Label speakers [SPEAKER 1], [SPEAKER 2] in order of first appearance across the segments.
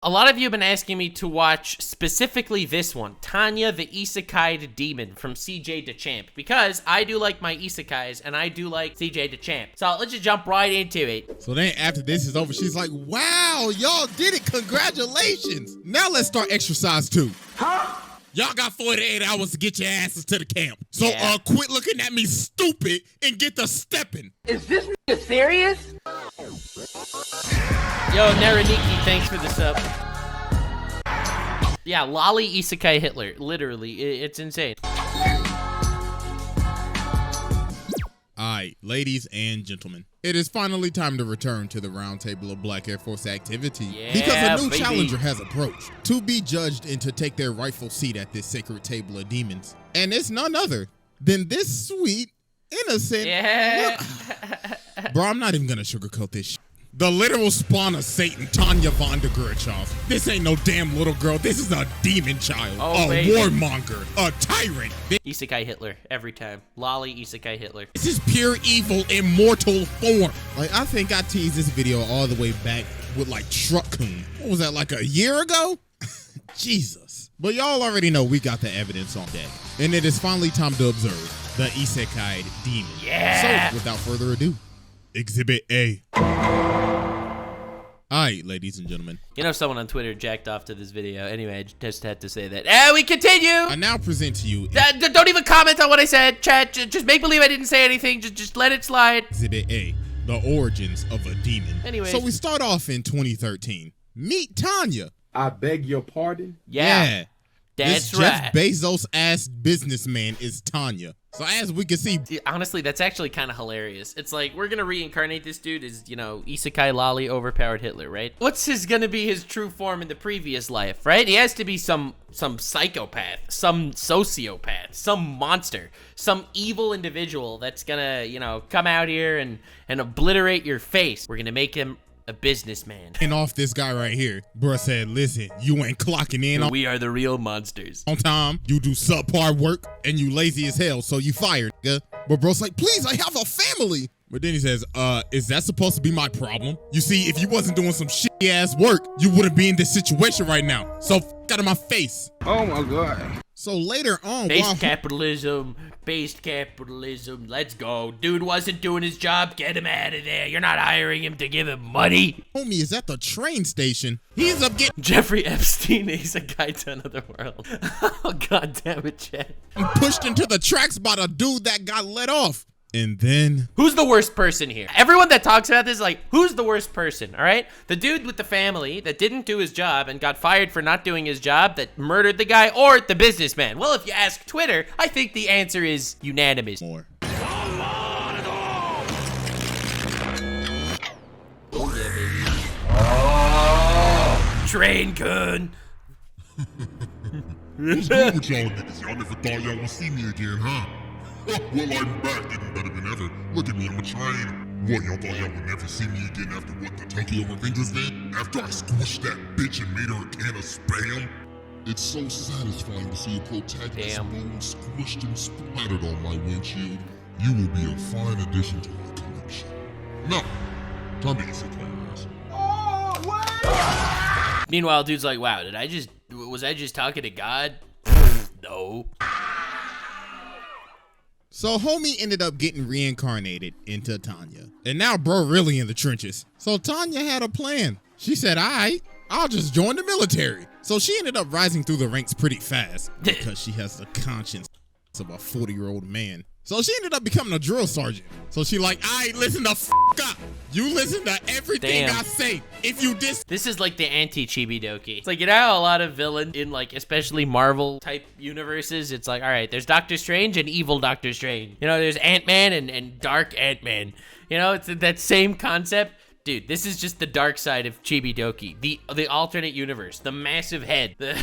[SPEAKER 1] A lot of you have been asking me to watch specifically this one, Tanya the Isekaied Demon from CJ Dachamp, because I do like my isekais and I do like CJ Dachamp. So let's just jump right into it.
[SPEAKER 2] So then after this is over, she's like, wow, y'all did it, congratulations. Now let's start exercise 2. Huh? Y'all got 48 hours to get your asses to the camp. So quit looking at me stupid and get to stepping.
[SPEAKER 3] Is this nigga serious?
[SPEAKER 1] Yo, Naraniki, thanks for the sub. Yeah, Lolly Isekai Hitler. Literally, it's insane.
[SPEAKER 2] Alright, ladies and gentlemen, it is finally time to return to the round table of Black Air Force activity.
[SPEAKER 1] Yeah,
[SPEAKER 2] because a new
[SPEAKER 1] baby.
[SPEAKER 2] challenger has approached to be judged and to take their rightful seat at this sacred table of demons. And it's none other than this sweet, innocent...
[SPEAKER 1] Yeah.
[SPEAKER 2] Bro, I'm not even gonna sugarcoat this shit. The literal spawn of Satan, Tanya von der Gurchov. This ain't no damn little girl. This is a demon child, a warmonger, a tyrant.
[SPEAKER 1] Isekai Hitler, every time. Lolly Isekai Hitler.
[SPEAKER 2] This is pure evil in mortal form. Like, I think I teased this video all the way back with like Truckcoon. What was that, like a year ago? Jesus. But y'all already know we got the evidence on deck. And it is finally time to observe the Isekaied demon.
[SPEAKER 1] Yeah.
[SPEAKER 2] So, without further ado, Exhibit A. Alright, ladies and gentlemen.
[SPEAKER 1] You know someone on Twitter jacked off to this video. Anyway, I just had to say that. And we continue!
[SPEAKER 2] I now present to you...
[SPEAKER 1] Don't even comment on what I said, chat. Just make believe I didn't say anything. Just let it slide.
[SPEAKER 2] Exhibit A, the origins of a demon.
[SPEAKER 1] Anyway.
[SPEAKER 2] So we start off in 2013. Meet Tanya.
[SPEAKER 4] I beg your pardon?
[SPEAKER 1] Yeah. That's
[SPEAKER 2] this
[SPEAKER 1] right.
[SPEAKER 2] Jeff Bezos-ass businessman is Tanya. So as we can see...
[SPEAKER 1] Honestly, that's actually kind of hilarious. It's like, we're going to reincarnate this dude as, you know, Isekai Lolly overpowered Hitler, right? What's going to be his true form in the previous life, right? He has to be some psychopath, some sociopath, some monster, some evil individual that's going to, you know, come out here and obliterate your face. We're going to make him a businessman.
[SPEAKER 2] And off this guy right here, bruh said, listen, you ain't clocking in on
[SPEAKER 1] We are the real monsters.
[SPEAKER 2] time. You do subpar work and you lazy as hell, so you fired, nigga. But bro's like, please, I have a family. But then he says, is that supposed to be my problem? You see, if you wasn't doing some shitty ass work, you wouldn't be in this situation right now. So out of my face.
[SPEAKER 4] Oh my God.
[SPEAKER 2] So later on,
[SPEAKER 1] Based capitalism, let's go. Dude wasn't doing his job, get him out of there. You're not hiring him to give him money.
[SPEAKER 2] homie is at the train station, he's up getting
[SPEAKER 1] Jeffrey Epstein is a guy to another world. Oh, God damn it, Chad.
[SPEAKER 2] pushed into the tracks by the dude that got let off. And then...
[SPEAKER 1] Who's the worst person here? Everyone that talks about this is like, who's the worst person, all right? The dude with the family that didn't do his job and got fired for not doing his job, that murdered the guy, or the businessman? Well, if you ask Twitter, I think the answer is unanimous.
[SPEAKER 2] more.
[SPEAKER 1] Oh, yeah, baby. Train kun.
[SPEAKER 5] What's good with y'all niggas? Y'all never thought y'all would see me again, huh? Well, I'm back, getting better than ever. Look at me, I'm a train. What, y'all thought y'all would never see me again after what the Tokyo Revengers did? After I squished that bitch and made her a can of Spam? It's so satisfying to see a protagonist's bones squished and splattered on my windshield. You will be a fine addition to my collection. Now, time to Isekai.
[SPEAKER 1] Meanwhile, dude's like, wow, was I just talking to God? No.
[SPEAKER 2] So homie ended up getting reincarnated into Tanya. And now bro really in the trenches. So Tanya had a plan. She said, all right, I'll just join the military. So she ended up rising through the ranks pretty fast because she has the conscience of a 40-year-old man. So she ended up becoming a drill sergeant. So she like, all right, listen the f up. You listen to everything I say. If you This
[SPEAKER 1] is like the anti-Chibidoki. It's like, you know how a lot of villain in like, especially Marvel type universes, it's like, all right, there's Doctor Strange and evil Doctor Strange. You know, there's Ant-Man and dark Ant-Man. You know, it's that same concept. Dude, this is just the dark side of Chibidoki, the alternate universe, the massive head, the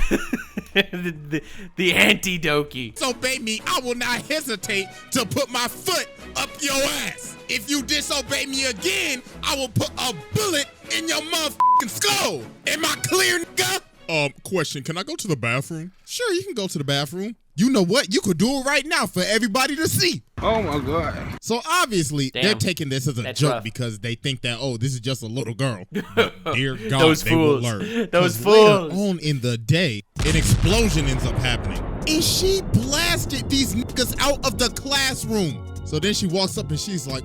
[SPEAKER 1] anti-Doki.
[SPEAKER 2] Disobey me, I will not hesitate to put my foot up your ass. If you disobey me again, I will put a bullet in your motherfucking skull. Am I clear, nigga? Question, can I go to the bathroom? Sure, you can go to the bathroom. you know what? You could do it right now for everybody to see.
[SPEAKER 4] Oh my God.
[SPEAKER 2] So obviously,
[SPEAKER 1] Damn.
[SPEAKER 2] they're taking this as a
[SPEAKER 1] That's
[SPEAKER 2] joke
[SPEAKER 1] rough.
[SPEAKER 2] because they think that, oh, this is just a little girl. But dear God,
[SPEAKER 1] Those
[SPEAKER 2] they will
[SPEAKER 1] fools.
[SPEAKER 2] learn.
[SPEAKER 1] Those
[SPEAKER 2] 'Cause later
[SPEAKER 1] fools.
[SPEAKER 2] on in the day, an explosion ends up happening. And she blasted these niggas out of the classroom. So then she walks up and she's like,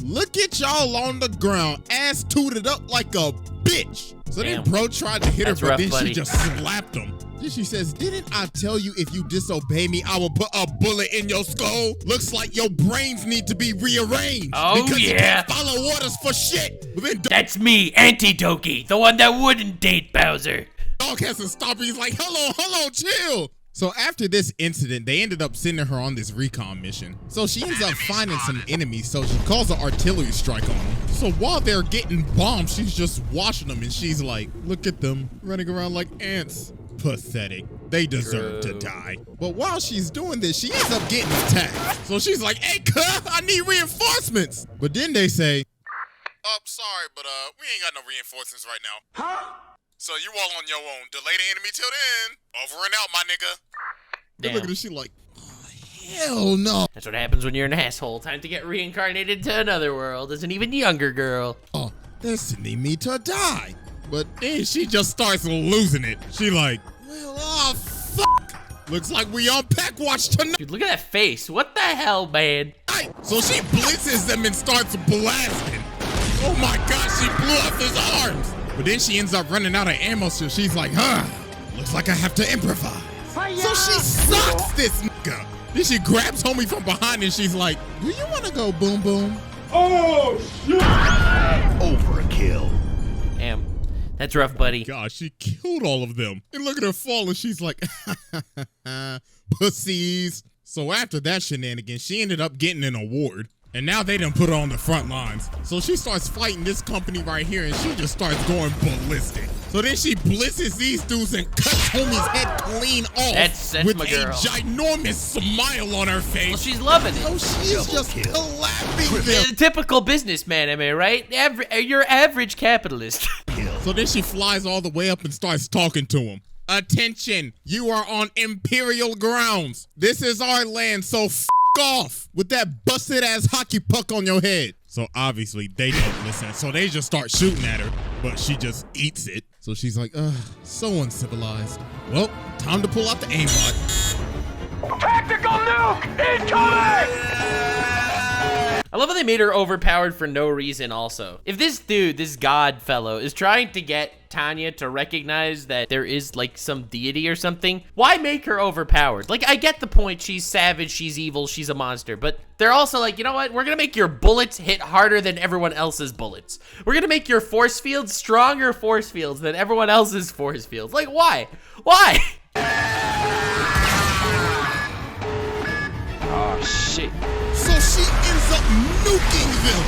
[SPEAKER 2] look at y'all on the ground, ass tooted up like a bitch. So
[SPEAKER 1] Damn.
[SPEAKER 2] then bro tried to hit her,
[SPEAKER 1] That's
[SPEAKER 2] but
[SPEAKER 1] rough,
[SPEAKER 2] then
[SPEAKER 1] buddy.
[SPEAKER 2] she just slapped him. Then she says, didn't I tell you if you disobey me, I will put a bullet in your skull? Looks like your brains need to be rearranged.
[SPEAKER 1] Oh,
[SPEAKER 2] because you
[SPEAKER 1] yeah.
[SPEAKER 2] can't follow orders for shit. But then
[SPEAKER 1] That's me, Anti-Doki, the one that wouldn't date Bowser.
[SPEAKER 2] Dog has to stop her. He's like, hello, chill. So after this incident, they ended up sending her on this recon mission. So she ends up finding some enemies, so she calls an artillery strike on them. So while they're getting bombed, she's just watching them, and she's like, look at them, running around like ants. Pathetic. They deserve to die. But while she's doing this, she ends up getting attacked. So she's like, hey, cuh, I need reinforcements. But then they say, sorry, but we ain't got no reinforcements right now. Huh? So you all on your own. Delay the enemy till then. Over and out, my nigga. Then look at her, she like, oh, hell no.
[SPEAKER 1] That's what happens when you're an asshole. Time to get reincarnated to another world as an even younger girl.
[SPEAKER 2] Oh, they're sending me to die. But then she just starts losing it. She like, well, oh, fuck. Looks like we on pack watch tonight.
[SPEAKER 1] Dude, look at that face. What the hell, man?
[SPEAKER 2] So she blitzes them and starts blasting. Oh my God, she blew up his arms. But then she ends up running out of ammo, so she's like, looks like I have to improvise. So she sucks this nigga. Then she grabs homie from behind and she's like, do you want to go boom boom?
[SPEAKER 4] Oh shit!
[SPEAKER 5] Overkill.
[SPEAKER 1] Damn. That's rough, buddy.
[SPEAKER 2] God, she killed all of them. And look at her fall and she's like, pussies. So after that shenanigans, she ended up getting an award. And now they done put her on the front lines. So she starts fighting this company right here and she just starts going ballistic. So then she blitzes these dudes and cuts homie's head clean off
[SPEAKER 1] That's
[SPEAKER 2] with
[SPEAKER 1] my
[SPEAKER 2] a
[SPEAKER 1] girl.
[SPEAKER 2] ginormous smile on her face.
[SPEAKER 1] Well, she's loving it.
[SPEAKER 2] Oh, she's just clapping them.
[SPEAKER 1] Typical businessman, am I right? Your average capitalist.
[SPEAKER 2] So then she flies all the way up and starts talking to him. Attention, you are on Imperial grounds. This is our land, so f off with that busted ass hockey puck on your head. So obviously they don't listen. So they just start shooting at her, but she just eats it. So she's like, so uncivilized. Well, time to pull out the aimbot.
[SPEAKER 3] Tactical nuke incoming!
[SPEAKER 1] I love how they made her overpowered for no reason also. If this dude, this god fellow, is trying to get Tanya to recognize that there is like some deity or something, why make her overpowered? Like, I get the point, she's savage, she's evil, she's a monster, but they're also like, you know what? We're gonna make your bullets hit harder than everyone else's bullets. We're gonna make your force fields stronger force fields than everyone else's force fields. Like, why? Why?
[SPEAKER 3] Oh shit.
[SPEAKER 2] So she ends up nuking them.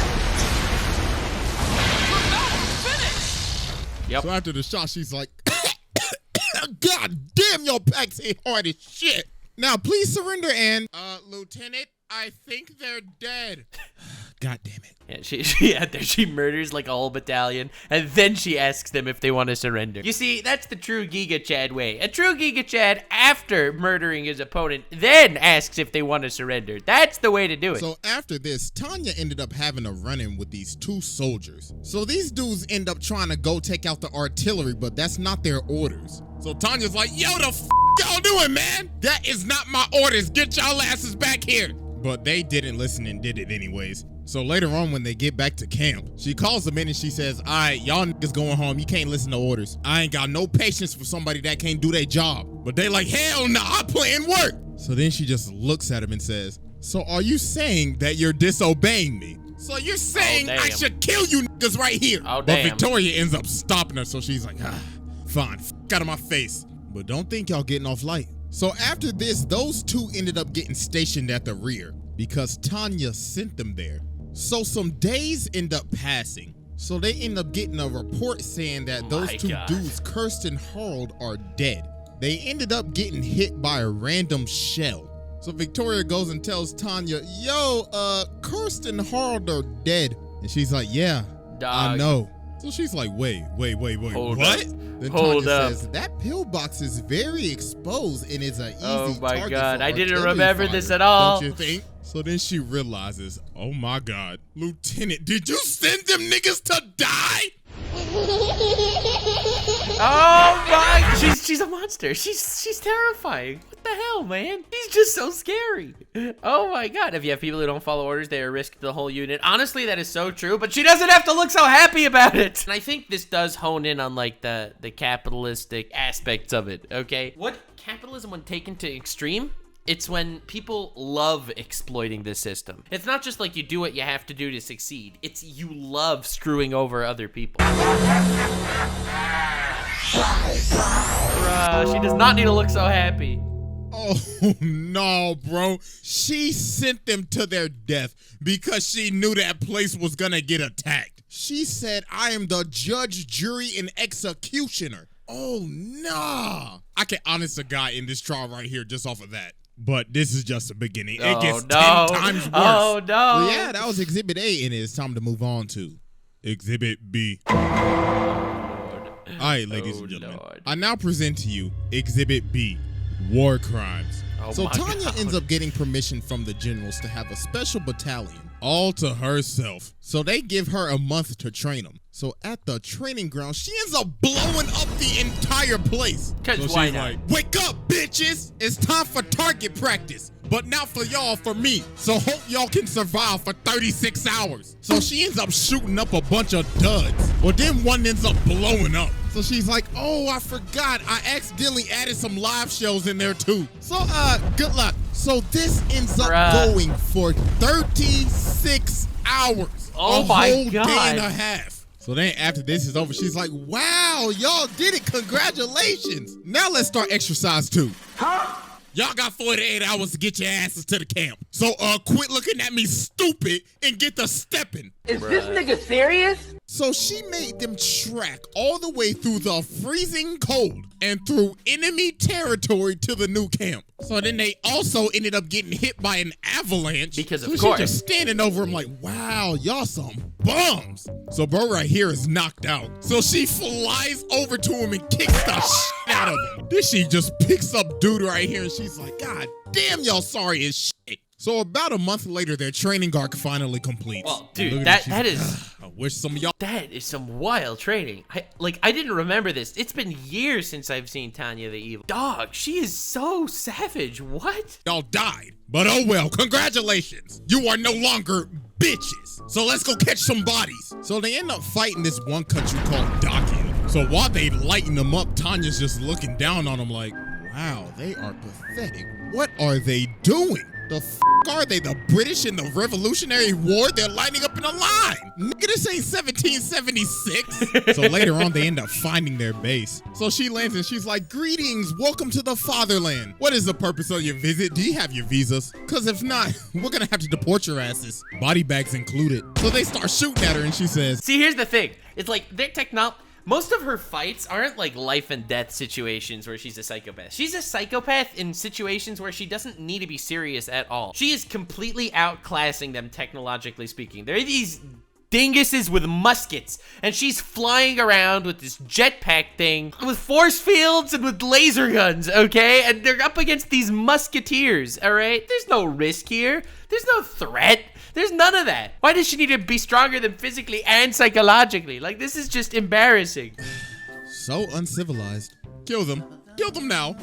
[SPEAKER 1] Yep.
[SPEAKER 2] So after the shot, she's like, God damn, your packs hit hard as shit. Now, please surrender and, Lieutenant, I think they're dead. God damn it.
[SPEAKER 1] Yeah, she murders like a whole battalion, and then she asks them if they want to surrender. You see, that's the true Giga Chad way. A true Giga Chad, after murdering his opponent, then asks if they want to surrender. That's the way to do it.
[SPEAKER 2] So after this, Tanya ended up having a run-in with these two soldiers. So these dudes end up trying to go take out the artillery, but that's not their orders. So Tanya's like, yo, the f y'all doing, man? That is not my orders. Get y'all asses back here. But they didn't listen and did it anyways. So later on, when they get back to camp, she calls them in and she says, all right, y'all niggas going home. You can't listen to orders. I ain't got no patience for somebody that can't do their job. But they like, hell no, I playing work. So then she just looks at him and says, so are you saying that you're disobeying me? So you're saying I should kill you niggas right here.
[SPEAKER 1] Oh,
[SPEAKER 2] but
[SPEAKER 1] damn.
[SPEAKER 2] Victoria ends up stopping her. So she's like, fine, f out of my face. But don't think y'all getting off light. So after this, those two ended up getting stationed at the rear because Tanya sent them there. So some days end up passing. So they end up getting a report saying that those two dudes, Kirsten and Harold, are dead. They ended up getting hit by a random shell. So Victoria goes and tells Tanya, yo, Kirsten and Harold are dead. And she's like, yeah,
[SPEAKER 1] Dog.
[SPEAKER 2] I know. So she's like, wait,
[SPEAKER 1] Hold
[SPEAKER 2] what?
[SPEAKER 1] up.
[SPEAKER 2] Then
[SPEAKER 1] Hold
[SPEAKER 2] Tanya
[SPEAKER 1] up.
[SPEAKER 2] says, that pillbox is very exposed and is an easy
[SPEAKER 1] Oh my
[SPEAKER 2] target
[SPEAKER 1] God,
[SPEAKER 2] for
[SPEAKER 1] I didn't
[SPEAKER 2] artillery
[SPEAKER 1] remember
[SPEAKER 2] fire,
[SPEAKER 1] this at all.
[SPEAKER 2] Don't you think? So then she realizes, oh my God, Lieutenant, did you send them niggas to die?
[SPEAKER 1] Oh my! She's a monster. She's terrifying. What the hell, man? She's just so scary. Oh my God! If you have people who don't follow orders, they are risk to the whole unit. Honestly, that is so true. But she doesn't have to look so happy about it. And I think this does hone in on like the capitalistic aspects of it. Okay, what capitalism when taken to extreme? It's when people love exploiting the system. It's not just like you do what you have to do to succeed. It's you love screwing over other people. Bruh, she does not need to look so happy.
[SPEAKER 2] Oh no, bro. She sent them to their death because she knew that place was gonna get attacked. She said, I am the judge, jury, and executioner. Oh nah. I can honest to God in this trial right here just off of that. But this is just the beginning. It gets 10 times worse.
[SPEAKER 1] Oh no.
[SPEAKER 2] Well, yeah, that was Exhibit A, and it's time to move on to Exhibit B. All right, ladies and gentlemen.
[SPEAKER 1] Lord.
[SPEAKER 2] I now present to you Exhibit B, War Crimes.
[SPEAKER 1] Oh
[SPEAKER 2] So
[SPEAKER 1] my
[SPEAKER 2] Tanya
[SPEAKER 1] God.
[SPEAKER 2] ends up getting permission from the generals to have a special battalion all to herself. So they give her a month to train them. So at the training ground, she ends up blowing up the entire place.
[SPEAKER 1] 'Cause
[SPEAKER 2] So
[SPEAKER 1] why
[SPEAKER 2] she's
[SPEAKER 1] not?
[SPEAKER 2] like, wake up, bitches. It's time for target practice. But not for y'all, for me. So hope y'all can survive for 36 hours. So she ends up shooting up a bunch of duds. Well, then one ends up blowing up. So she's like, oh, I forgot. I accidentally added some live shows in there too. So, good luck. So this ends up going for 36 hours.
[SPEAKER 1] Oh
[SPEAKER 2] a
[SPEAKER 1] my
[SPEAKER 2] whole
[SPEAKER 1] God.
[SPEAKER 2] day and a half. So then after this is over, she's like, wow, y'all did it. Congratulations. Now let's start exercise 2.
[SPEAKER 3] Huh?
[SPEAKER 2] Y'all got 48 hours to get your asses to the camp. So, quit looking at me stupid and get the stepping.
[SPEAKER 3] Is this nigga serious?
[SPEAKER 2] So she made them trek all the way through the freezing cold and through enemy territory to the new camp. So then they also ended up getting hit by an avalanche.
[SPEAKER 1] Because of
[SPEAKER 2] so
[SPEAKER 1] course.
[SPEAKER 2] she's just standing over him like, wow, y'all some bums. So bro right here is knocked out. So she flies over to him and kicks the shit out of him. Then she just picks up dude right here and she's like, God damn, y'all sorry as shit. So about a month later, their training arc finally completes.
[SPEAKER 1] Well, dude,
[SPEAKER 2] Look at
[SPEAKER 1] that
[SPEAKER 2] her,
[SPEAKER 1] is...
[SPEAKER 2] I wish some of y'all...
[SPEAKER 1] That is some wild training. I didn't remember this. It's been years since I've seen Tanya the Evil. Dog, she is so savage. What?
[SPEAKER 2] Y'all died. But oh well, congratulations. You are no longer bitches. So let's go catch some bodies. So they end up fighting this one country called Dachamp. So while they lighten them up, Tanya's just looking down on them like, wow, they are pathetic. What are they doing? The f are they? The British in the Revolutionary War? They're lining up in a line. Nigga, this ain't 1776. So later on, they end up finding their base. So she lands and she's like, greetings, welcome to the fatherland. What is the purpose of your visit? Do you have your visas? Because if not, we're gonna have to deport your asses. Body bags included. So they start shooting at her and she says,
[SPEAKER 1] See, here's the thing. It's like their technology. Most of her fights aren't like life and death situations where she's a psychopath. She's a psychopath in situations where she doesn't need to be serious at all. She is completely outclassing them technologically speaking. There are these dinguses with muskets, and she's flying around with this jetpack thing with force fields and with laser guns, okay? And they're up against these musketeers, all right? There's no risk here. There's no threat. There's none of that. Why does she need to be stronger than physically and psychologically? Like, this is just embarrassing.
[SPEAKER 2] so uncivilized. Kill them. Kill them now.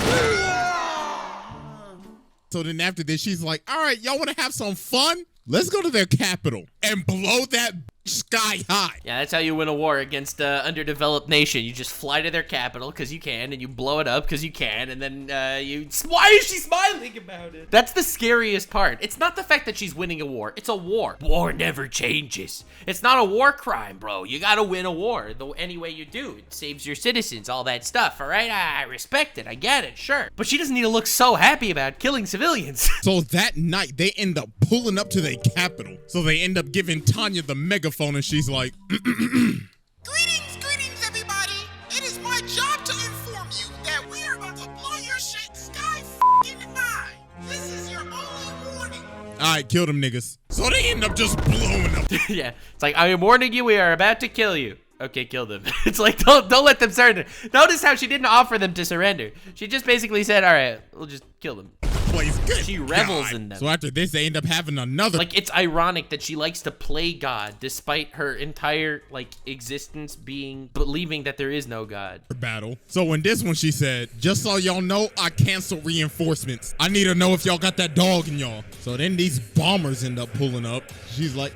[SPEAKER 2] So then after this, she's like, all right, y'all want to have some fun? Let's go to their capital and blow that sky high.
[SPEAKER 1] Yeah, that's how you win a war against an underdeveloped nation. You just fly to their capital because you can, and you blow it up because you can, and then you... Why is she smiling about it? That's the scariest part. It's not the fact that she's winning a war. It's a war. War never changes. It's not a war crime, bro. You gotta win a war any way you do. It saves your citizens, all that stuff, all right? I respect it. I get it, sure. But she doesn't need to look so happy about killing civilians.
[SPEAKER 2] So that night, they end up pulling up to their capital. So they end up giving Tanya the megaphone, and she's like,
[SPEAKER 6] Greetings, everybody. It is my job to inform you that we are about to blow your shit sky f***ing high. This is your only warning.
[SPEAKER 2] all right, kill them niggas. So they end up just blowing up.
[SPEAKER 1] Yeah, it's like, I am warning you, we are about to kill you. okay, kill them. It's like, don't let them surrender. Notice how she didn't offer them to surrender. She just basically said, all right, we'll just kill them.
[SPEAKER 2] Plays good.
[SPEAKER 1] She revels in them.
[SPEAKER 2] So after this, they end up having another.
[SPEAKER 1] Like, it's ironic that she likes to play God despite her entire, like, existence believing that there is no God.
[SPEAKER 2] Battle. So in this one, she said, just so y'all know, I canceled reinforcements. I need to know if y'all got that dog in y'all. So then these bombers end up pulling up. She's like,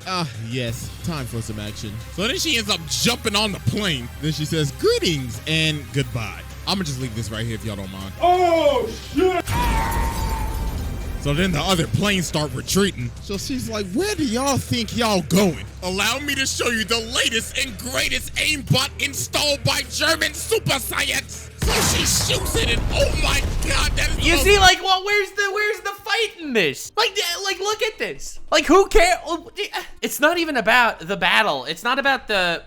[SPEAKER 2] yes, time for some action. So then she ends up jumping on the plane. Then she says, greetings and goodbye. I'm gonna just leave this right here if y'all don't mind.
[SPEAKER 4] Oh, shit!
[SPEAKER 2] So then the other planes start retreating. So she's like, where do y'all think y'all going? Allow me to show you the latest and greatest aimbot installed by German super science. So she shoots it and oh my God, that is
[SPEAKER 1] You see, like, well, where's the fight in this? Like, look at this. Like, who cares? It's not even about the battle. It's not about the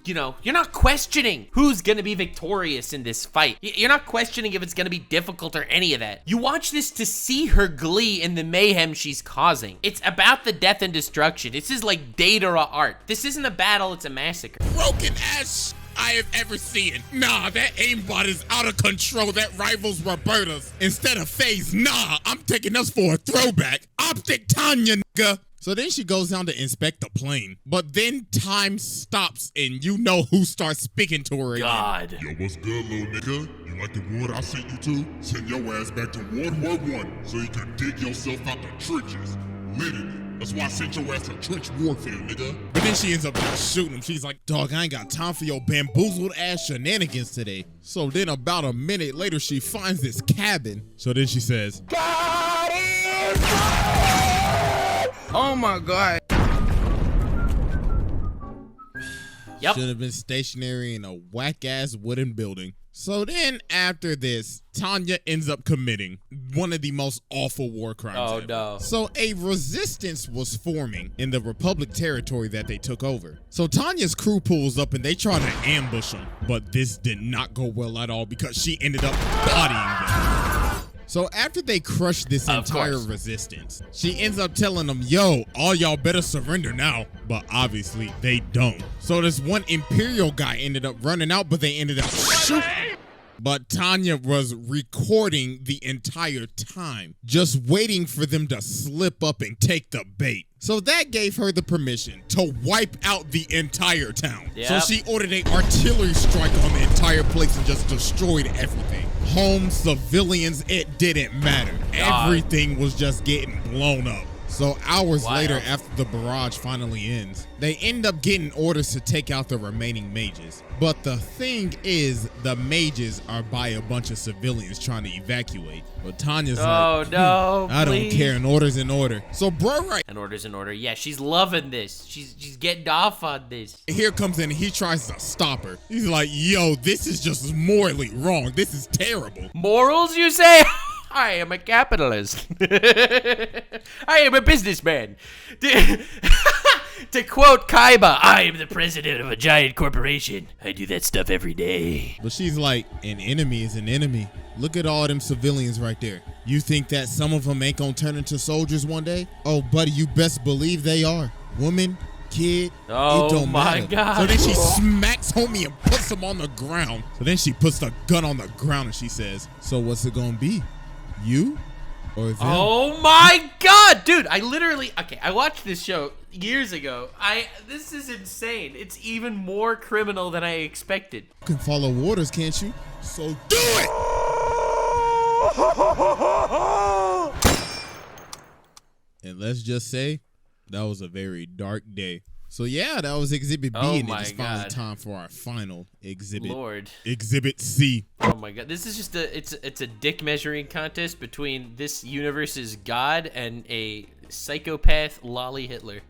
[SPEAKER 1] you know, you're not questioning who's gonna be victorious in this fight. You're not questioning if it's gonna be difficult or any of that. You watch this to see her glee in the mayhem she's causing. It's about the death and destruction. This is like Datara art. This isn't a battle, it's a massacre.
[SPEAKER 2] Broken ass I have ever seen. Nah, that aimbot is out of control. That rivals Roberta's. Instead of phase, nah, I'm taking us for a throwback. Optic Tanya, nigga. So then she goes down to inspect the plane. But then time stops and you know who starts speaking to her again.
[SPEAKER 1] God.
[SPEAKER 5] Yo, what's good, little nigga? You like the wood I sent you to? Send your ass back to World War I so you can dig yourself out the trenches. Literally. That's why I sent your ass to trench warfare, nigga. But then she ends up shooting him. She's like, dog, I ain't got time for your bamboozled ass shenanigans today. So then about a minute later, she finds this cabin. So then she says,
[SPEAKER 4] God is Oh my God.
[SPEAKER 1] Yep.
[SPEAKER 2] Should have been stationary in a whack-ass wooden building. So then after this, Tanya ends up committing one of the most awful war crimes ever.
[SPEAKER 1] No.
[SPEAKER 2] So a resistance was forming in the Republic territory that they took over. So Tanya's crew pulls up and they try to ambush them. But this did not go well at all because she ended up bodying them. So after they crush this entire resistance, she ends up telling them, yo, all y'all better surrender now. But obviously they don't. So this one Imperial guy ended up running out, but they ended up shooting. But Tanya was recording the entire time, just waiting for them to slip up and take the bait. So that gave her the permission to wipe out the entire town.
[SPEAKER 1] Yep.
[SPEAKER 2] So she ordered an artillery strike on the entire place and just destroyed everything. Homes, civilians, it didn't matter.
[SPEAKER 1] God.
[SPEAKER 2] Everything was just getting blown up. So hours later, after the barrage finally ends, they end up getting orders to take out the remaining mages. But the thing is, the mages are by a bunch of civilians trying to evacuate. But Tanya's like,
[SPEAKER 1] no,
[SPEAKER 2] I don't care, an order's an order. So bro, right.
[SPEAKER 1] An order's an order. Yeah, she's loving this. She's getting off on this.
[SPEAKER 2] Here comes in, he tries to stop her. He's like, yo, this is just morally wrong. This is terrible.
[SPEAKER 1] Morals, you say? I am a capitalist. I am a businessman. To quote Kaiba, I am the president of a giant corporation. I do that stuff every day.
[SPEAKER 2] But she's like, an enemy is an enemy. Look at all them civilians right there. You think that some of them ain't gonna turn into soldiers one day? Oh, buddy, you best believe they are. Woman, kid, it don't matter.
[SPEAKER 1] God.
[SPEAKER 2] So then she smacks homie and puts him on the ground. So then she puts the gun on the ground and she says, so what's it gonna be? You or them?
[SPEAKER 1] Oh my God, dude, I watched this show years ago. This is insane. It's even more criminal than I expected.
[SPEAKER 2] You can follow orders, can't you? So do it! And let's just say, that was a very dark day. So yeah, that was Exhibit B, and it's finally time for our final exhibit.
[SPEAKER 1] Lord.
[SPEAKER 2] Exhibit C.
[SPEAKER 1] Oh my God, this is just it's a dick measuring contest between this universe's God and a psychopath lolly Hitler.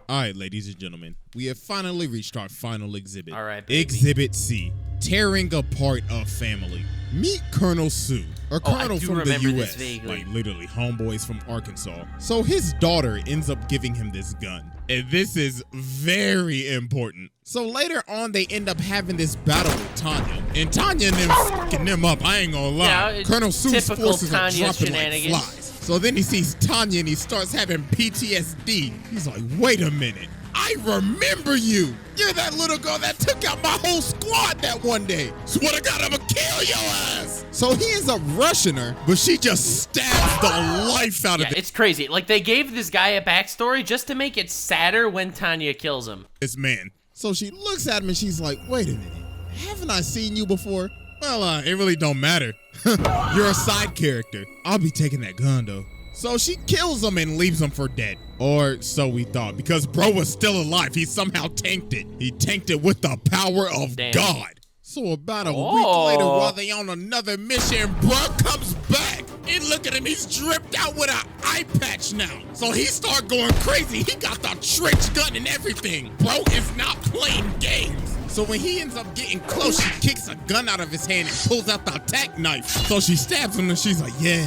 [SPEAKER 2] All right, ladies and gentlemen, we have finally reached our final exhibit.
[SPEAKER 1] All right, baby.
[SPEAKER 2] Exhibit C, tearing apart a family. Meet Colonel Sue, a colonel from the U.S., like literally homeboys from Arkansas. So his daughter ends up giving him this gun. And this is very important. So later on, they end up having this battle with Tanya. And Tanya and them fucking them up, I ain't gonna lie.
[SPEAKER 1] Yeah,
[SPEAKER 2] Colonel Sue's forces are
[SPEAKER 1] Tanya
[SPEAKER 2] dropping like flies. So then he sees Tanya and he starts having PTSD. He's like, wait a minute. I remember you. You're that little girl that took out my whole squad that one day. Swear to God, I'ma kill your ass. So he ends up rushing her, but she just stabs the life out of
[SPEAKER 1] It's crazy. Like, they gave this guy a backstory just to make it sadder when Tanya kills him.
[SPEAKER 2] this man. So she looks at him and she's like, wait a minute. Haven't I seen you before? Well, it really don't matter. You're a side character. I'll be taking that gun, though. So she kills him and leaves him for dead. Or so we thought, because bro was still alive. He somehow tanked it. He tanked it with the power of God. So about a week later, while they on another mission, bro comes back. And look at him, he's dripped out with an eye patch now. So he start going crazy. He got the trench gun and everything. Bro is not playing games. So when he ends up getting close, she kicks a gun out of his hand and pulls out the attack knife. So she stabs him and she's like, yeah,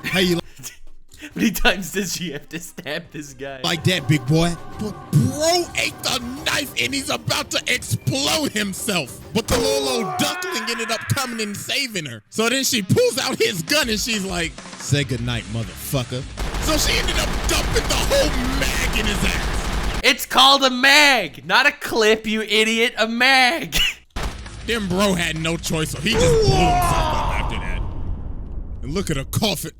[SPEAKER 2] how you
[SPEAKER 1] How many times does she have to stab this guy?
[SPEAKER 2] like that, big boy? But bro ate the knife and he's about to explode himself. But the little old duckling ended up coming and saving her. So then she pulls out his gun and she's like, say goodnight, motherfucker. So she ended up dumping the whole mag in his ass.
[SPEAKER 1] It's called a mag, not a clip, you idiot. A mag.
[SPEAKER 2] Then bro had no choice, so he just blew himself up after that. And look at her coughing.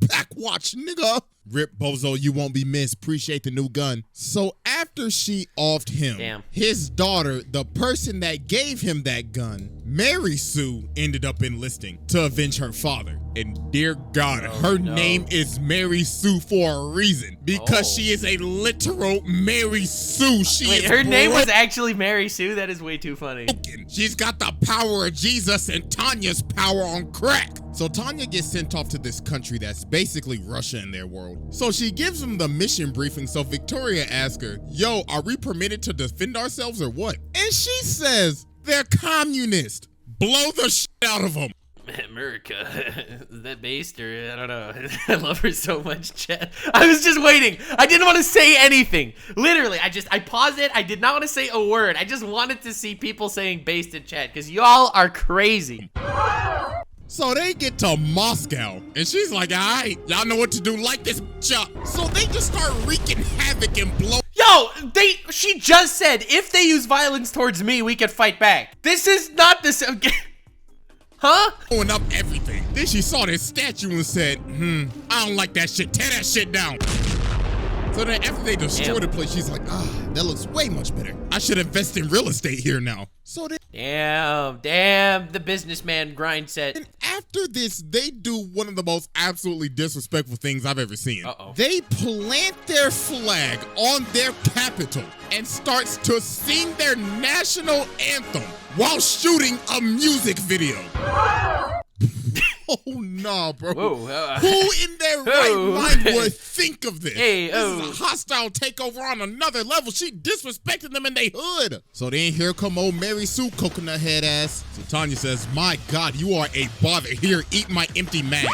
[SPEAKER 2] Pack watch, nigga. Rip Bozo, you won't be missed. Appreciate the new gun. So after she offed him, his daughter, the person that gave him that gun, Mary Sue, ended up enlisting to avenge her father. And dear God, her name is Mary Sue for a reason. Because she is a literal Mary Sue.
[SPEAKER 1] Wait, her name was actually Mary Sue? That is way too funny.
[SPEAKER 2] She's got the power of Jesus and Tanya's power on crack. So Tanya gets sent off to this country that's basically Russia in their world. So she gives him the mission briefing. So Victoria asks her, yo, are we permitted to defend ourselves or what? And she says, they're communist. Blow the shit out of them.
[SPEAKER 1] America, is that based or I don't know. I love her so much, chat. I was just waiting. I didn't want to say anything. Literally, I paused it. I did not want to say a word. I just wanted to see people saying based in chat because y'all are crazy.
[SPEAKER 2] So they get to Moscow, and she's like, all right, y'all know what to do, light this bitch up. So they just start wreaking havoc and blow.
[SPEAKER 1] Yo, she just said, if they use violence towards me, we can fight back. This is not the same. Huh?
[SPEAKER 2] Blowing up everything. Then she saw this statue and said, I don't like that shit, tear that shit down. So then after they destroy the place, she's like, that looks way much better. I should invest in real estate here now. So then,
[SPEAKER 1] damn, the businessman grind set.
[SPEAKER 2] And after this, they do one of the most absolutely disrespectful things I've ever seen. They plant their flag on their capital and starts to sing their national anthem while shooting a music video. Oh, nah, bro. Who in their right mind would think of this? This is a hostile takeover on another level. She disrespected them in their hood. So then here come old Mary Sue, coconut head ass. So Tanya says, my God, you are a bother. Here, eat my empty mag.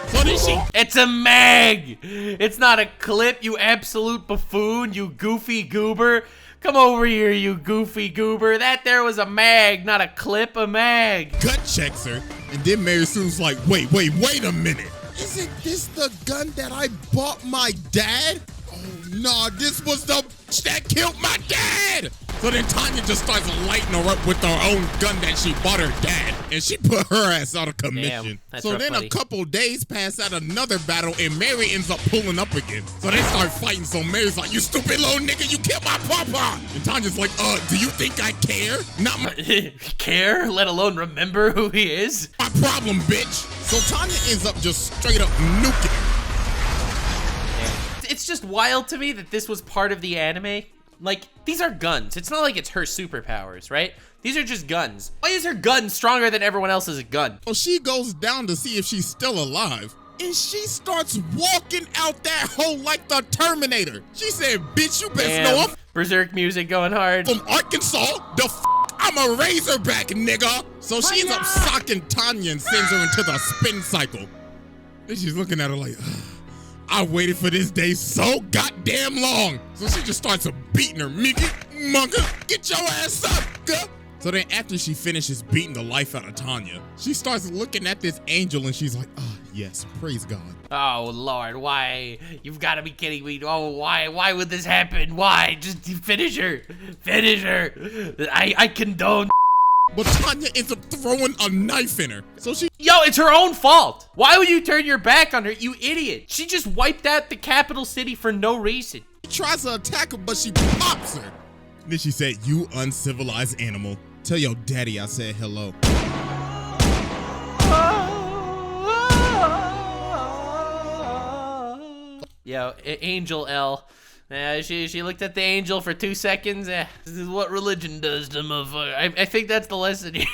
[SPEAKER 2] So then
[SPEAKER 1] It's a mag. It's not a clip, you absolute buffoon, you goofy goober. Come over here, you goofy goober. That there was a mag, not a clip, a mag.
[SPEAKER 2] Gut checks her, and then Mary Sue's like, wait a minute. Isn't this the gun that I bought my dad? Oh, nah, this was the bitch that killed my dad. So then Tanya just starts lighting her up with her own gun that she bought her dad. And she put her ass out of commission. So then a couple days pass out another battle and Mary ends up pulling up again. So they start fighting. So Mary's like, you stupid little nigga, you killed my papa. And Tanya's like, do you think I care? Not my
[SPEAKER 1] care, let alone remember who he is?
[SPEAKER 2] My problem, bitch. So Tanya ends up just straight up nuking.
[SPEAKER 1] It's just wild to me that this was part of the anime. Like, these are guns. It's not like it's her superpowers, right? These are just guns. Why is her gun stronger than everyone else's gun?
[SPEAKER 2] So she goes down to see if she's still alive. And she starts walking out that hole like the Terminator. She said, bitch, you best know I'm
[SPEAKER 1] Berserk music going hard.
[SPEAKER 2] From Arkansas, I'm a Razorback, nigga. So she ends up socking Tanya and sends her into the spin cycle. And she's looking at her like, I waited for this day so goddamn long. So she just starts beating her. Mickey, monka, get your ass up, girl. So then after she finishes beating the life out of Tanya, she starts looking at this angel and she's like, Yes, praise God.
[SPEAKER 1] Oh, Lord, why? You've got to be kidding me. Oh, why? Why would this happen? Why? Just finish her. Finish her. I condone.
[SPEAKER 2] But Tanya ends up throwing a knife in her. So she...
[SPEAKER 1] Yo, it's her own fault. Why would you turn your back on her, you idiot? She just wiped out the capital city for no reason.
[SPEAKER 2] tries to attack her, but she pops her. Then she said, "You uncivilized animal. Tell your daddy I said hello."
[SPEAKER 1] Yo, Angel L. She looked at the angel for 2 seconds. This is what religion does to motherfucker. I think that's the lesson here.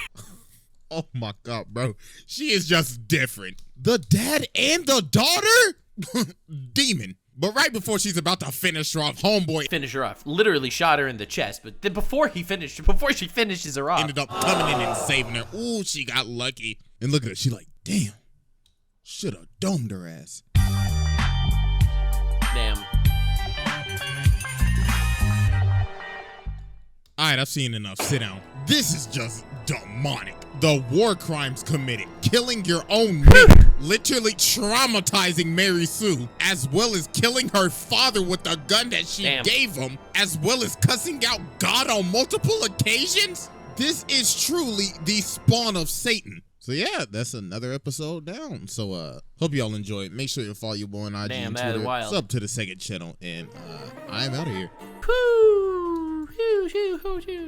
[SPEAKER 2] Oh my God, bro. She is just different. The dad and the daughter? Demon. But right before she's about to finish her off, homeboy
[SPEAKER 1] Finish her off. Literally shot her in the chest. But then before she finishes her off,
[SPEAKER 2] ended up coming in and saving her. Ooh, she got lucky. And look at her. She like, damn. Should've domed her ass.
[SPEAKER 1] damn.
[SPEAKER 2] All right, I've seen enough. Sit down. This is just demonic. The war crimes committed, killing your own nigga, literally traumatizing Mary Sue, as well as killing her father with a gun that she gave him, as well as cussing out God on multiple occasions. This is truly the spawn of Satan. So yeah, that's another episode down. So hope y'all enjoyed. Make sure you follow your boy on IG and Twitter. Sub to the second channel, and I'm out of here.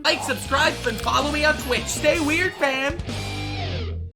[SPEAKER 1] Like, subscribe, and follow me on Twitch. Stay weird, fam.